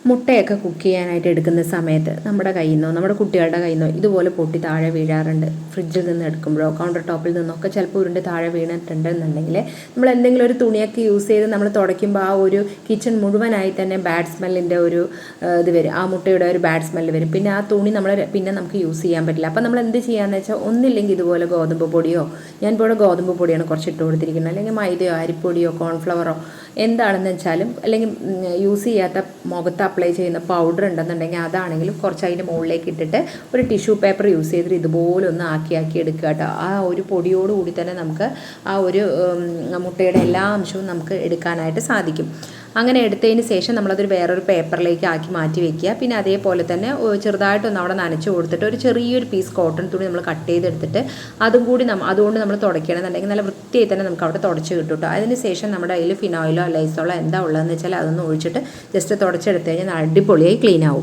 മുട്ടയൊക്കെ കുക്ക് ചെയ്യാനായിട്ട് എടുക്കുന്ന സമയത്ത് നമ്മുടെ കയ്യിൽ നിന്നോ നമ്മുടെ കുട്ടികളുടെ കയ്യിൽ നിന്നോ ഇതുപോലെ പൊട്ടി താഴെ വീഴാറുണ്ട്. ഫ്രിഡ്ജിൽ നിന്ന് എടുക്കുമ്പോഴോ കൗണ്ടർ ടോപ്പിൽ നിന്നൊക്കെ ചിലപ്പോൾ ഉരുണ്ട് താഴെ വീണിട്ടുണ്ടെന്നുണ്ടെങ്കിൽ നമ്മൾ എന്തെങ്കിലും ഒരു തുണിയൊക്കെ യൂസ് ചെയ്ത് നമ്മൾ തുടയ്ക്കുമ്പോൾ ആ ഒരു കിച്ചൺ മുഴുവനായി തന്നെ ബാഡ് സ്മെല്ലിൻ്റെ ഒരു ഇത് വരും. ആ മുട്ടയുടെ ഒരു ബാഡ് സ്മെല്ല് വരും. പിന്നെ ആ തുണി പിന്നെ നമുക്ക് യൂസ് ചെയ്യാൻ പറ്റില്ല. അപ്പോൾ നമ്മൾ എന്ത് ചെയ്യാന്ന് വെച്ചാൽ ഒന്നില്ലെങ്കിൽ ഇതുപോലെ ഗോതമ്പ് പൊടിയോ, ഞാൻ ഇപ്പോൾ ഗോതമ്പ് പൊടിയാണ് കുറച്ച് ഇട്ട് കൊടുത്തിരിക്കുന്നത്, അല്ലെങ്കിൽ മൈദയോ അരിപ്പൊടിയോ കോൺഫ്ലവറോ എന്താണെന്ന് വെച്ചാലും, അല്ലെങ്കിൽ യൂസ് ചെയ്യാത്ത മുഖത്ത് അപ്ലൈ ചെയ്യുന്ന പൗഡർ ഉണ്ടെന്നുണ്ടെങ്കിൽ അതാണെങ്കിലും കുറച്ച് അതിൻ്റെ മുകളിലേക്ക് ഇട്ടിട്ട് ഒരു ടിഷ്യൂ പേപ്പർ യൂസ് ചെയ്തിട്ട് ഇതുപോലെ ഒന്ന് ആക്കി എടുക്കുക കേട്ടോ. ആ ഒരു പൊടിയോടുകൂടി തന്നെ നമുക്ക് ആ ഒരു മുട്ടയുടെ എല്ലാ അംശവും നമുക്ക് എടുക്കാനായിട്ട് സാധിക്കും. അങ്ങനെ എടുത്തതിന് ശേഷം നമ്മളതൊരു വേറൊരു പേപ്പറിലേക്ക് ആക്കി മാറ്റി വെക്കുക. പിന്നെ അതേപോലെ തന്നെ ചെറുതായിട്ടൊന്ന് അവിടെ നനച്ച് കൊടുത്തിട്ട് ഒരു ചെറിയൊരു പീസ് കോട്ടൺ തുണി നമ്മൾ കട്ട് ചെയ്തെടുത്തിട്ട് അതുകൊണ്ട് നമ്മൾ തുടയ്ക്കണമെന്നുണ്ടെങ്കിൽ നല്ല വൃത്തിയായി തന്നെ നമുക്ക് അവിടെ തുടച്ച് കിട്ടും കേട്ടോ. അതിന് ശേഷം നമ്മുടെ കയ്യിൽ ഫിനോയിലോ ലൈസോളോ എന്താ ഉള്ളതെന്ന് വെച്ചാൽ അതൊന്ന് ഒഴിച്ചിട്ട് ജസ്റ്റ് തുടച്ചെടുത്ത് കഴിഞ്ഞാൽ അടിപൊളിയായി ക്ലീൻ ആവും.